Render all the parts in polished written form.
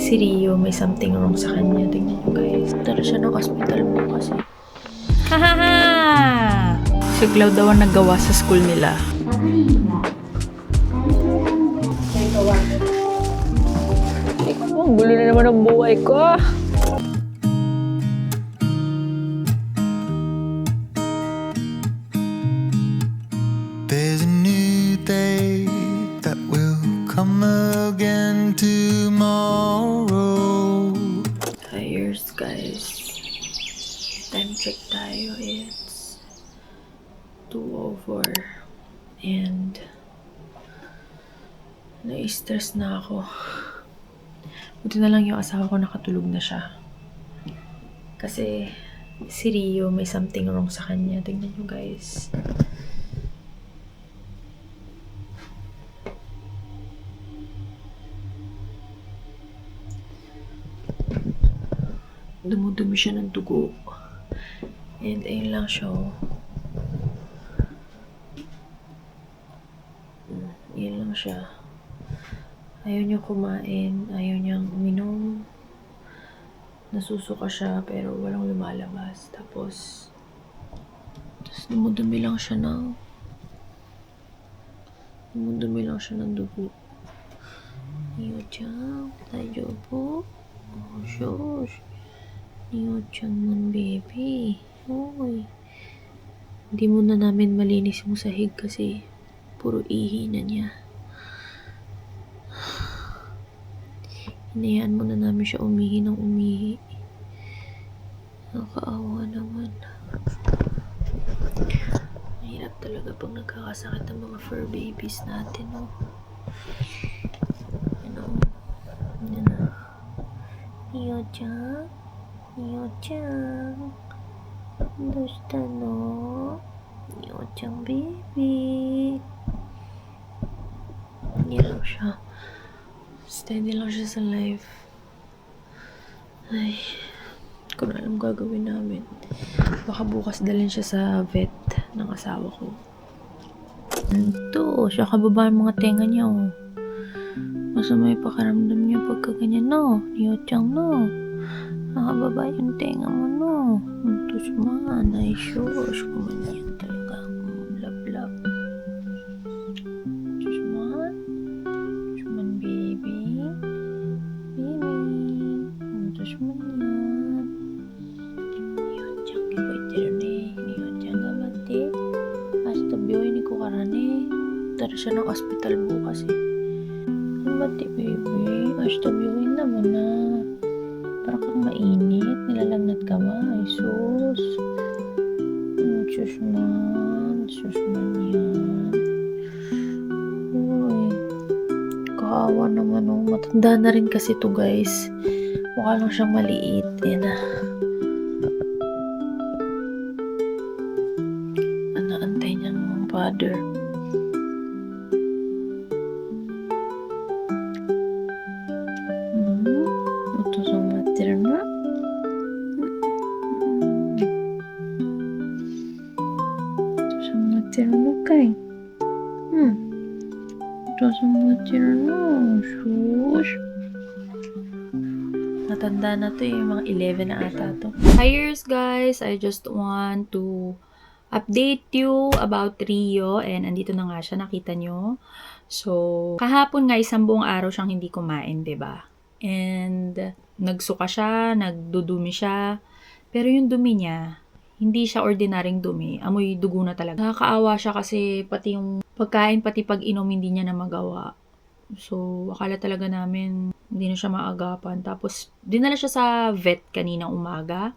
Si Rio, may something wrong sa kanya. Tingnan nyo guys. Tara siya ng hospital bukas eh. Hahaha! Si Cloud daw ang naggawa sa school nila. Ang gulo na naman ang buhay ko. There's a new day that will come again tomorrow. Cheers guys. Time check tayo. It's 2:04 and na-stress na ako. Buti na lang yung asawa ko nakatulog na siya. Kasi si Rio may something wrong sa kanya. Tingnan nyo guys. Dumudumi siya ng dugo. And ayun lang siya. Ayun lang siya. Ayaw niya kumain. Ayaw niyang uminom. Nasusuka siya pero walang lumalabas. Tapos dumudumi lang siya ng dugo. Niyo-chan, tayo po. Oh, shush. Niyo-chan man, baby. Uy. Hindi muna namin malinis yung sahig kasi puro ihi na niya. Hinayaan muna namin siya umihi ng umihi. Nakakaawa naman. Mahirap talaga pag nagkakasakit ng mga fur babies natin, no? Yan. Niyo-chan? Niyo-chan? Dosta no? Niyo-chan, baby. Yan lang siya. Steady lang siya sa life. Ay, ko na alam gagawin namin. Baka bukas dalhin siya sa vet ng asawa ko. Ito, siya kababa ang mga tenga niya, oh. Masama yung pakaramdam niya pagka ganyan, no? Niyo-chan, no? Nakababa yung tenga mo, no? Ito suman, ay shush. Kumanyan talaga. Love. Suman? Suman, baby. Ito suman yan. Niyo-chan, kibaiterane. Niyo-chan, gamate. Hasta biyoy ni kukarane. Tara siya ng hospital bukas eh. Gamate, baby. Hasta biyoy naman na. Parang kang mainit. Nilalagnat ka ba? Ay, sus. Sus man yan. Uy. Kawawa naman, oh. Matanda na rin kasi to guys. Mukha lang siyang maliit. Yan na. Naantay niya ng father. Ito sa mater na. Ito sa mater na kay. Ito sa mater na. Shush. Matanda na to eh. Mga 11 na ata to. Cheers guys! I just want to update you about Rio. And andito na nga siya. Nakita nyo. So, kahapon nga isang buong araw siyang hindi kumain, 'di ba? And nagsuka siya, nagdudumi siya. Pero yung dumi niya, hindi siya ordinaryong dumi. Amoy dugo na talaga. Nakakaawa siya kasi pati yung pagkain, pati pag-inom, hindi niya na magawa. So, akala talaga namin hindi na siya maagapan. Tapos, dinala siya sa vet kaninang umaga.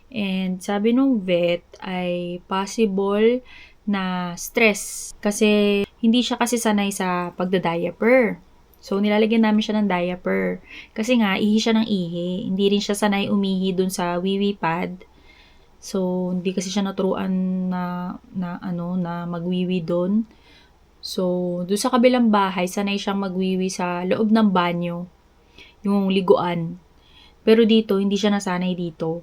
And sabi nung vet ay possible na stress. Kasi hindi siya kasi sanay sa pagda-diaper. So, nilalagyan namin siya ng diaper. Kasi nga, ihi siya ng ihi. Hindi rin siya sanay umihi dun sa wiwi pad. So, hindi kasi siya naturuan na magwiwi dun. So, dun sa kabilang bahay, sanay siyang magwiwi sa loob ng banyo. Yung liguan. Pero dito, hindi siya nasanay dito.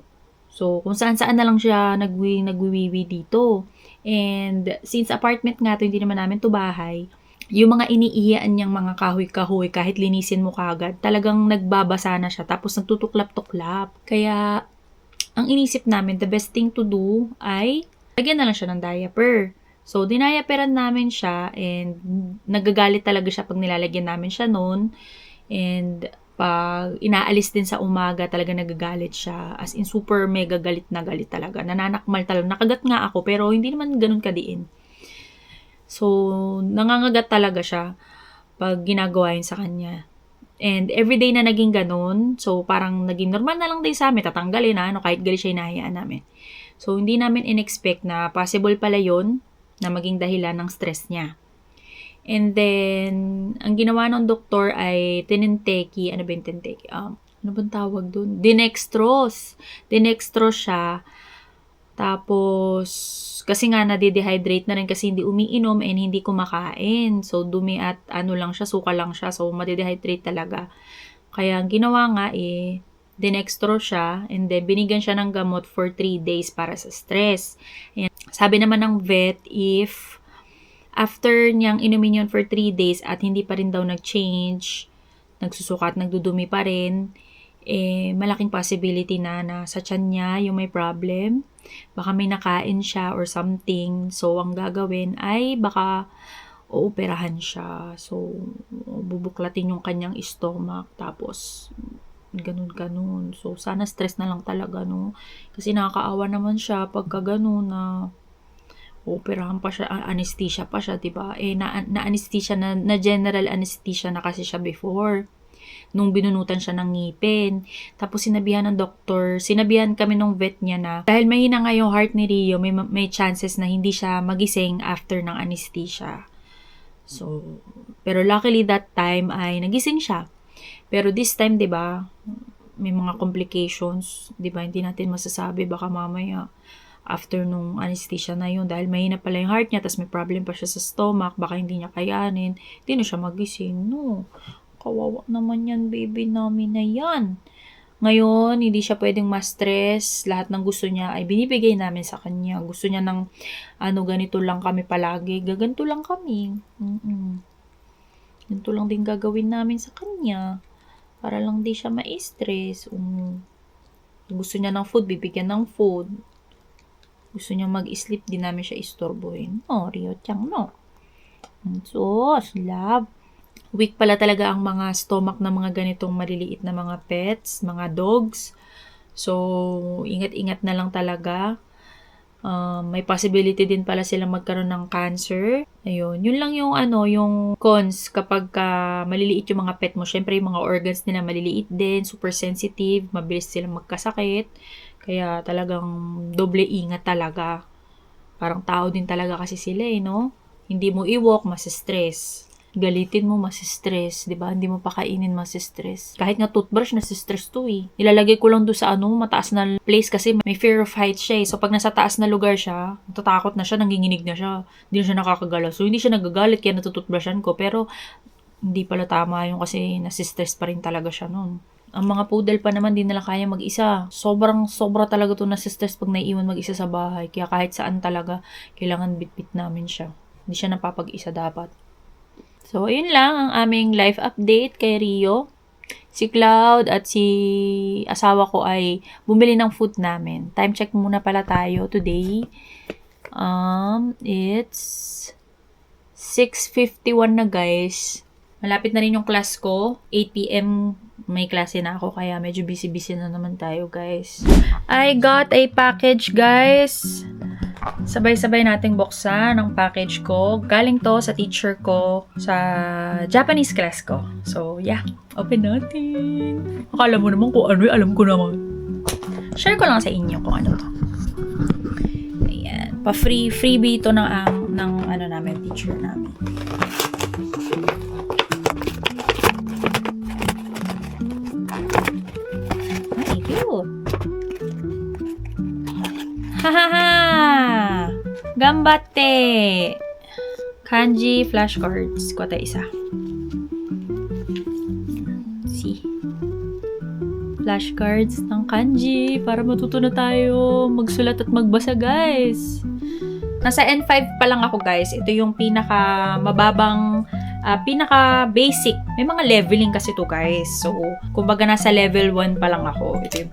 So, kung saan-saan na lang siya nagwiwiwi dito. And, since apartment nga to, hindi naman namin to bahay, yung mga iniiyan niyang mga kahoy-kahoy, kahit linisin mo kagad, talagang nagbabasa na siya, tapos nagtutuklap-tuklap. Kaya, ang inisip namin, the best thing to do ay, lagyan na lang siya ng diaper. So, dinayaperan namin siya, and nagagalit talaga siya pag nilalagyan namin siya noon. And, pag inaalis din sa umaga, talaga nagagalit siya. As in, super mega galit na galit talaga. Nananakmal talaga. Nakagat nga ako, pero hindi naman ganun kadiin. So, nangangagat talaga siya pag ginagawa yun sa kanya. And everyday na naging ganun, so parang naging normal na lang din sa amin, tatanggalin na, kahit gali siya hinahayaan namin. So, hindi namin in-expect na possible pala yun na maging dahilan ng stress niya. And then, ang ginawa ng doktor ay tininteki, ano ba yung tininteki? Ano bang tawag dun? Dinextrose. Dinextrose siya. Tapos, kasi nga nade-dehydrate na rin kasi hindi umiinom and hindi kumakain. So, dumi at ano lang siya, suka lang siya. So, made-dehydrate talaga. Kaya, ang ginawa nga dinextrose siya and then binigyan siya ng gamot for 3 days para sa stress. Ayan. Sabi naman ng vet, if after niyang inumin yun for 3 days at hindi pa rin daw nag-change, nagsusuka at nagdudumi pa rin, malaking possibility na sa tiyan niya yung may problem. Baka may nakain siya or something. So, ang gagawin ay baka ooperahan siya. So, bubuklatin yung kanyang stomach. Tapos, ganun-ganun. So, sana stress na lang talaga, no? Kasi nakakaawa naman siya pagka ganun na operahan pa siya, anesthesia pa siya, diba? Na-anesthesia na general anesthesia na kasi siya before. Nung binunutan siya ng ngipin. Tapos sinabihan ng doktor, sinabihan kami ng vet niya na dahil mahina nga yung heart ni Rio, may chances na hindi siya magising after ng anesthesia. So, pero luckily that time ay nagising siya. Pero this time, diba, may mga complications, diba, hindi natin masasabi, baka mamaya after nung anesthesia na yun, dahil mahina pala yung heart niya, tapos may problem pa siya sa stomach, baka hindi niya kayanin, hindi na siya magising. No, kawawa naman yan, baby namin na yan. Ngayon, hindi siya pwedeng ma-stress. Lahat ng gusto niya ay binibigay namin sa kanya. Gusto niya ng ganito lang kami palagi. Gaganto lang kami. Ganito lang din gagawin namin sa kanya. Para lang di siya ma-stress. Gusto niya ng food, bibigyan ng food. Gusto niya mag-sleep, di namin siya istorbohin. No, Rio-chan, no. So, love. Weak pala talaga ang mga stomach ng mga ganitong maliliit na mga pets, mga dogs. So, ingat-ingat na lang talaga. May possibility din pala silang magkaroon ng cancer. Ayun. Yun lang yung yung cons kapag maliliit yung mga pet mo. Syempre, yung mga organs nila maliliit din, super sensitive, mabilis silang magkasakit. Kaya talagang doble ingat talaga. Parang tao din talaga kasi sila no? Hindi mo i-walk, mas-stress. Galitin mo, mas-stress. Diba? Hindi mo pakainin, mas-stress. Kahit nga toothbrush, nasi-stress to Ilalagay ko lang doon sa mataas na place kasi may fear of heights siya So, pag nasa taas na lugar siya, natatakot na siya, nanginginig na siya. Hindi na siya nakakagalaw. So, hindi siya nagagalit kaya natutoothbrushan ko. Pero, hindi pala tama yung kasi nasi-stress pa rin talaga siya noon. Ang mga poodle pa naman, di nila kaya mag-isa. Sobra talaga to nasi-stress pag naiiwan mag-isa sa bahay. Kaya kahit saan talaga, kailangan bit-bit namin siya. Hindi siya napapag-isa dapat. So, ayun lang ang aming life update kay Rio. Si Cloud at si asawa ko ay bumili ng food namin. Time check muna pala tayo today. It's 6:51 na guys. Malapit na rin yung class ko. 8 p.m. may klase na ako kaya medyo busy-busy na naman tayo guys. I got a package guys. Sabay-sabay nating buksan ang package ko. Galing to sa teacher ko sa Japanese class ko. So, yeah. Open natin. Akala mo naman kung ano, alam ko naman. Share ko lang sa inyo kung ano to. Ayan. Pa-freebie ito ng namin, teacher namin. Ay, cute. Hahaha! Gambatte! Kanji flashcards. Kuha tayo isa. See? Flashcards ng kanji para matuto na tayo magsulat at magbasa, guys. Nasa N5 pa lang ako, guys. Ito yung pinaka mababang pinaka-basic. May mga leveling kasi to guys. So, kumbaga nasa level 1 pa lang ako. Ito yung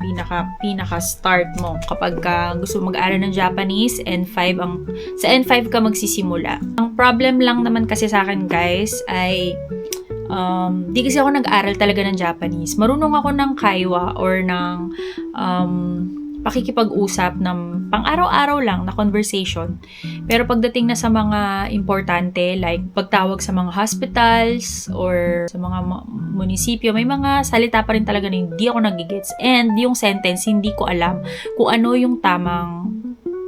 pinaka-start mo kapag gusto mag-aaral ng Japanese. Sa N5 ka magsisimula. Ang problem lang naman kasi sa akin guys ay di kasi ako nag-aral talaga ng Japanese. Marunong ako ng kaiwa or ng pakikipag-usap ng pang-araw-araw lang na conversation. Pero pagdating na sa mga importante, like pagtawag sa mga hospitals or sa mga munisipyo, may mga salita pa rin talaga na hindi ako nagigets. And yung sentence, hindi ko alam kung ano yung tamang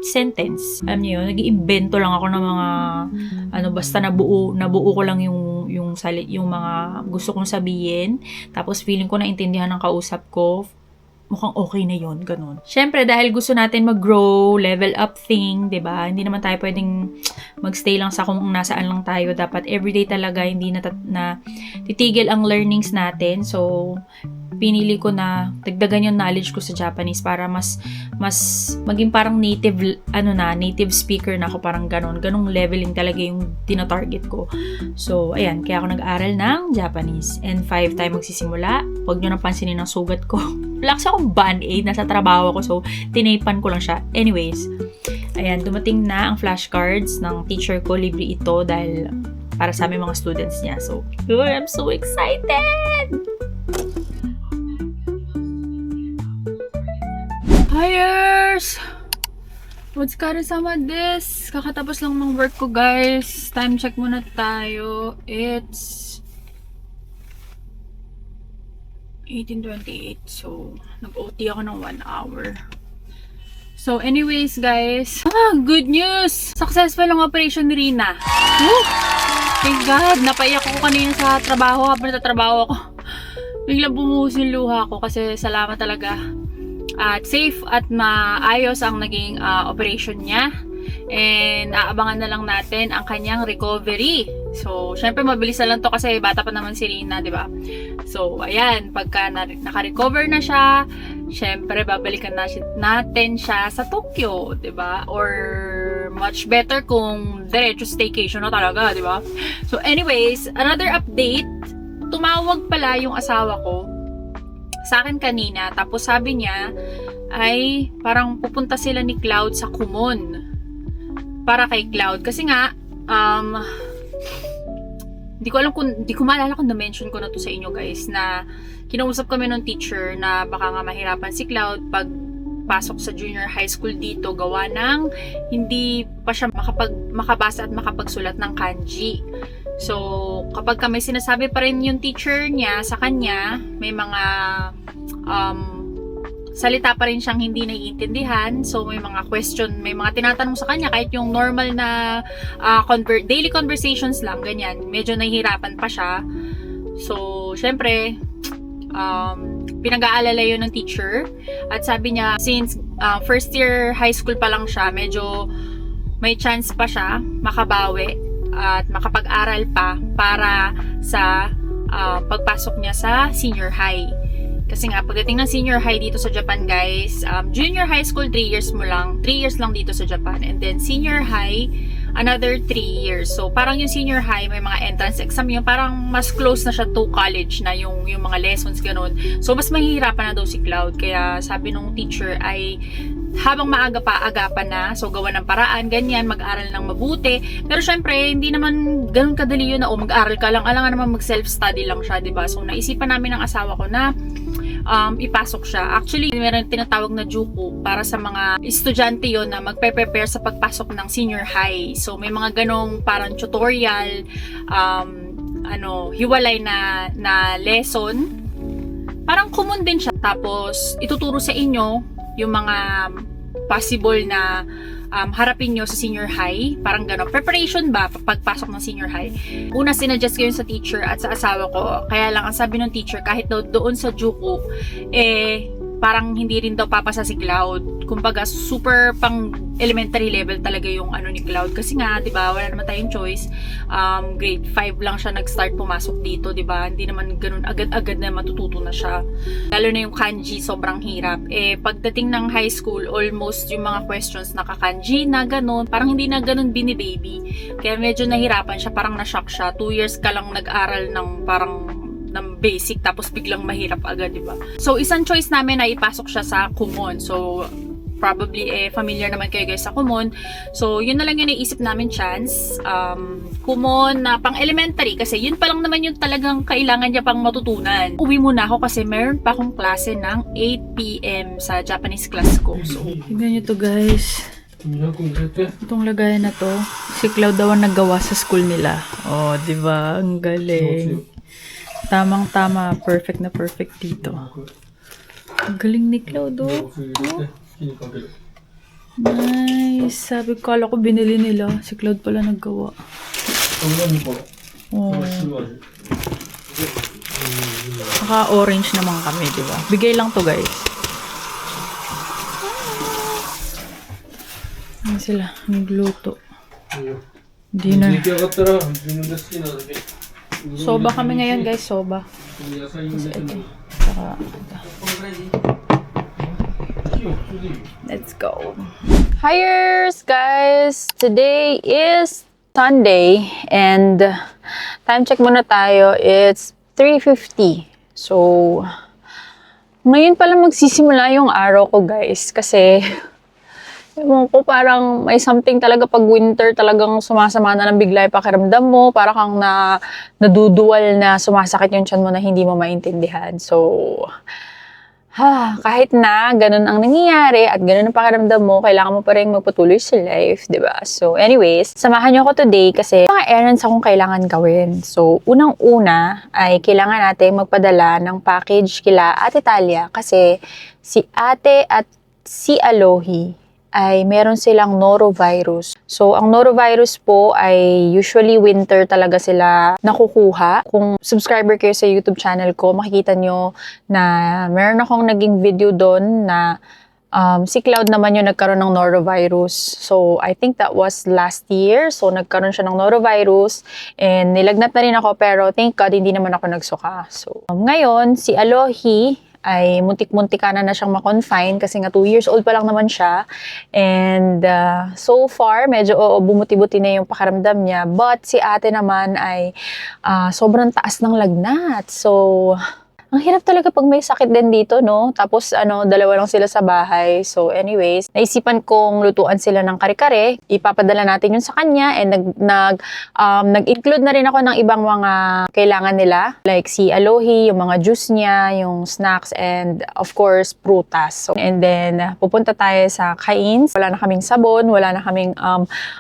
sentence. Alam niyo yun, nag-iimbento lang ako ng mga basta nabuo ko lang yung mga gusto kong sabihin. Tapos feeling ko naintindihan ng kausap ko. Mukhang okay na yon, ganun. Syempre, dahil gusto natin mag-grow, level up thing, 'di ba? Hindi naman tayo pwedeng magstay lang sa kung nasaan lang tayo. Dapat everyday talaga, hindi na titigil ang learnings natin. So, pinili ko na dagdagan yung knowledge ko sa Japanese para mas maging parang native speaker na ako, parang ganong leveling talaga yung tina-target ko. So, ayan, kaya ako nag-aral ng Japanese. N5 tayo magsisimula. Huwag nyo napansinin ang sugat ko. Wala kasi akong band-aid, nasa trabaho ko, so tinaypan ko lang siya. Anyways, ayan, dumating na ang flashcards ng teacher ko. Libre ito dahil para sa aming mga students niya. So, I'm so excited! Hires! What's karasama this? Kakatapos lang ng work ko, guys. Time check muna tayo. It's 18:28. So, nag-OT ako ng 1 hour. So, anyways, guys. Good news! Successful ang operation ni Rina. Woo! Thank God! Napaiyak ko kanina sa trabaho. Habang natatrabaho ako, biglang bumuhos yung luha ko kasi salamat talaga. At safe at maayos ang naging operation niya. And aabangan na lang natin ang kanyang recovery. So, syempre mabilis na lang to kasi bata pa naman si Rina, di ba? So, ayan, pagka naka-recover na siya, syempre babalikan natin siya sa Tokyo, di ba? Or much better kung diretso staycation na talaga, di ba? So, anyways, another update. Tumawag pala yung asawa ko sa akin kanina, tapos sabi niya ay parang pupunta sila ni Cloud sa Kumon para kay Cloud kasi nga hindi ko maalala kung na-mention ko na to sa inyo guys, na kinausap kami ng teacher na baka nga mahirapan si Cloud pag pasok sa junior high school dito gawa ng hindi pa siya makabasa at makapagsulat ng kanji. So, kapag may sinasabi pa rin yung teacher niya sa kanya, may mga salita pa rin siyang hindi naiintindihan. So, may mga question, may mga tinatanong sa kanya kahit yung normal na daily conversations lang, ganyan. Medyo nahihirapan pa siya. So, syempre, pinag-aalala yun ng teacher. At sabi niya, since first year high school pa lang siya, medyo may chance pa siya makabawi at makapag-aral pa para sa pagpasok niya sa senior high. Kasi nga, pagdating ng senior high dito sa Japan, guys, junior high school, 3 years lang dito sa Japan. And then, senior high, another 3 years. So, parang yung senior high, may mga entrance exam yun. Parang mas close na siya to college na yung mga lessons, ganun. So, mas mahihirapan na daw si Cloud. Kaya, sabi nung teacher ay habang maaga pa, agapan na. So, gawa ng paraan, ganyan, mag-aral ng mabuti. Pero, syempre, hindi naman ganun kadali yun na, mag-aral ka lang. Alam nga naman, mag-self-study lang siya, diba? So, naisipan namin ng asawa ko na ipasok siya. Actually, meron tinatawag na juku para sa mga estudyante yon na magpe-prepare sa pagpasok ng senior high. So, may mga ganong parang tutorial, hiwalay na lesson. Parang common din siya. Tapos, ituturo sa inyo yung mga possible na harapin nyo sa senior high. Parang gano'n. Preparation ba pagpasok ng senior high? Una, sinadjust ko yun sa teacher at sa asawa ko. Kaya lang, ang sabi ng teacher, kahit daw doon sa juku, parang hindi rin daw papasa si Cloud. Kumbaga, super pang elementary level talaga yung ano ni Cloud. Kasi nga, di ba, wala naman tayong choice. Grade 5 lang siya nag-start pumasok dito, di ba? Hindi naman ganun agad-agad na matututo na siya. Lalo na yung kanji, sobrang hirap. Pagdating ng high school, almost yung mga questions naka-kanji na ganun. Parang hindi na ganun bini-baby. Kaya medyo nahirapan siya, parang na-shock siya. 2 years ka lang nag-aral ng parang ng basic tapos biglang mahirap agad, di ba? So, isang choice namin na ipasok siya sa Kumon. So, probably familiar naman kayo guys sa Kumon. So, yun na lang yung naisip namin chance. Kumon na pang elementary kasi yun pa lang naman yung talagang kailangan niya pang matutunan. Uwi muna ako kasi meron pa akong klase ng 8 PM sa Japanese class ko. So, tignan nyo to guys. Itong lagayan na to, si Cloud daw ang naggawa sa school nila. Oh, di ba? Ang galing. Tamang-tama, perfect na perfect dito. Ang galing ni Cloud, oh. Nice. Sabi ko, kala ko binili nila. Si Cloud pala naggawa. Oh. Naka-orange naman kami, di ba? Bigay lang to, guys. Ano sila? Nagluto. Dinner. Soba kami ngayon, guys. Soba. Tapos ito. Saka ito. Let's go. Hiers, guys! Today is Sunday and time check muna tayo. It's 3:50. So, ngayon pala magsisimula yung araw ko, guys. Kasi ewan ko, parang may something talaga pag winter, talagang sumasama na ng bigla yung pakiramdam mo. Para kang naduduwal na sumasakit yung tiyan mo na hindi mo maintindihan. So, kahit na ganun ang nangyayari at ganun ang pakiramdam mo, kailangan mo pa rin magpatuloy sa life, di ba? So, anyways, samahan niyo ako today kasi mga errands akong kailangan gawin. So, unang-una ay kailangan natin magpadala ng package kila Ate Talia kasi si Ate at si Alohi ay meron silang norovirus. So, ang norovirus po ay usually winter talaga sila nakukuha. Kung subscriber kayo sa YouTube channel ko, makikita nyo na meron akong naging video doon na si Cloud naman yung nagkaroon ng norovirus. So, I think that was last year. So, nagkaroon siya ng norovirus and nilagnat na rin ako pero thank God hindi naman ako nagsuka. So, ngayon, si Alohi ay muntik-muntika na siyang ma-confine kasi nga 2 years old pa lang naman siya. And so far, medyo bumuti-buti na yung pakiramdam niya. But si ate naman ay sobrang taas ng lagnat. So, ang hirap talaga pag may sakit din dito, no? Tapos, dalawa lang sila sa bahay. So, anyways, naisipan kong lutuan sila ng kare-kare. Ipapadala natin yun sa kanya. And nag-include na rin ako ng ibang mga kailangan nila. Like si Alohi, yung mga juice niya, yung snacks, and of course, prutas. So, and then, pupunta tayo sa Cain's. Wala na kaming sabon, wala na kaming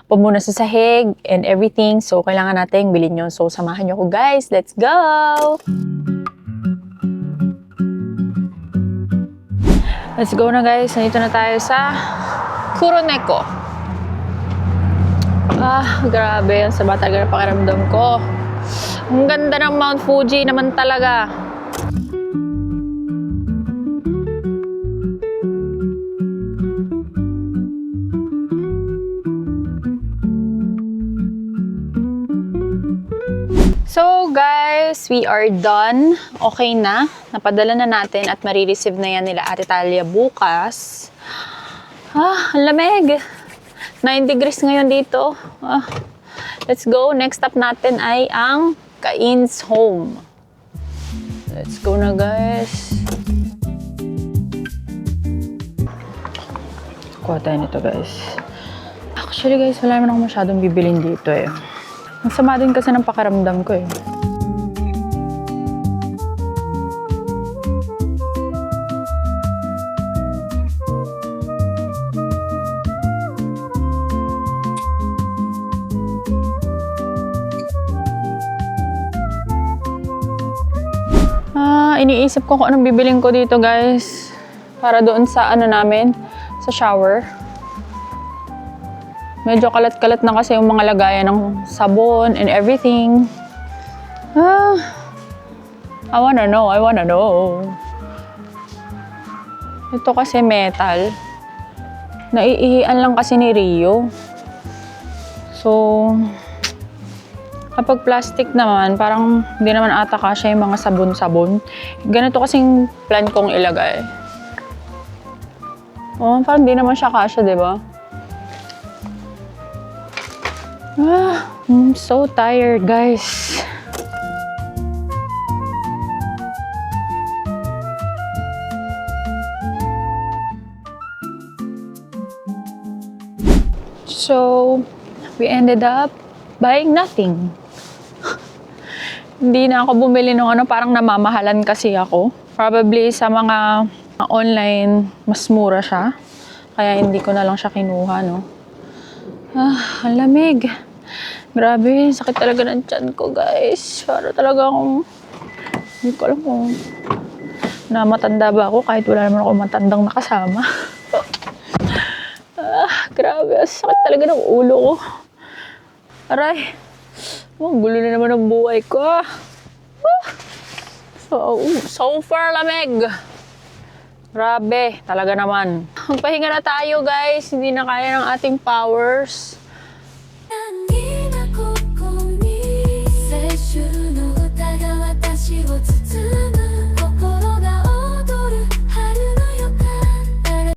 pamuna sa sahig, and everything. So, kailangan natin bilhin yun. So, samahan niyo ko, guys. Let's go! Let's go na guys. Nandito na tayo sa Kuroneko. Grabe. Ang sama talaga ng pakiramdam ko. Ang ganda ng Mount Fuji naman talaga. So guys, we are done. Okay na. Napadala na natin at marireceive na yan nila Ate Talia bukas. Ang lamig. 9 degrees ngayon dito. Let's go. Next stop natin ay ang Cain's home. Let's go na guys. Kuha tayo nito guys. Actually guys, wala naman ako masyadong bibilin dito eh. Ang sama din kasi ng pakiramdam ko eh. Iniisip ko kung anong bibiling ko dito guys. Para doon sa namin, sa shower. Medyo kalat-kalat na kasi yung mga lagayan ng sabon and everything. I wanna know. Ito kasi metal. Naiihian lang kasi ni Rio. So, kapag plastic naman, parang hindi naman ata kasya yung mga sabon-sabon. Ganito kasing plan kong ilagay. Oh, parang hindi naman siya kasya, di ba? I'm so tired, guys. So, we ended up buying nothing. Hindi na ako bumili ng ano, parang namamahalan kasi ako. Probably sa mga online, mas mura siya. Kaya hindi ko na lang siya kinuha, no? Ang lamig. Grabe, sakit talaga ng tiyan ko, guys. Para talaga akong, hindi ko alam kung namatanda ba ako kahit wala naman ako matandang nakasama. Grabe, sakit talaga ng ulo ko. Aray, gulo na naman ang buhay ko. So far lamig. Grabe, talaga naman. Magpahinga na tayo, guys. Hindi na kaya ng ating powers.